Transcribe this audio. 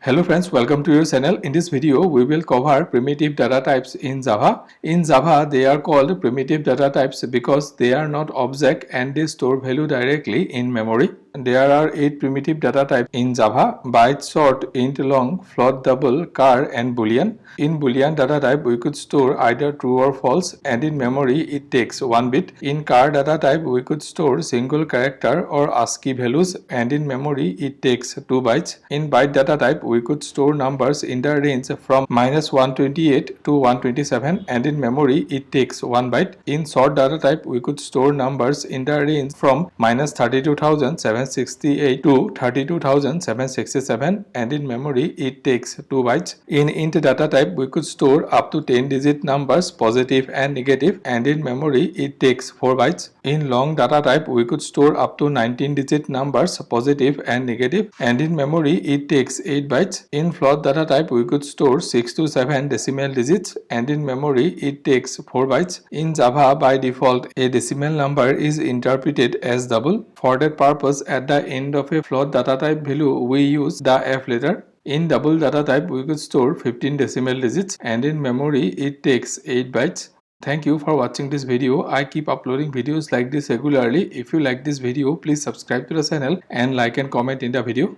Hello friends, welcome to your channel. In this video, we will cover primitive data types in Java. In Java, they are called primitive data types because they are not object and they store value directly in memory. There are 8 primitive data types in Java: byte, short, int, long, float, double, char, and boolean. In boolean data type, we could store either true or false, and in memory, it takes 1 bit. In char data type, we could store single character or ASCII values, and in memory, it takes 2 bytes. In byte data type, we could store numbers in the range from -128 to 127, and in memory, it takes 1 byte. In short data type, we could store numbers in the range from -32,768 to 32,767, and in memory it takes 2 bytes. In int data type, we could store up to 10 digit numbers, positive and negative, and in memory it takes 4 bytes. In long data type, we could store up to 19 digit numbers, positive and negative, and in memory it takes 8 bytes. In float data type, we could store 6 to 7 decimal digits, and in memory it takes 4 bytes. In Java, by default, a decimal number is interpreted as double. For that purpose, at the end of a float data type value, we use the F letter. In double data type, we could store 15 decimal digits, and in memory it takes 8 bytes. Thank you for watching this video. I keep uploading videos like this regularly. If you like this video, please subscribe to the channel and like and comment in the video.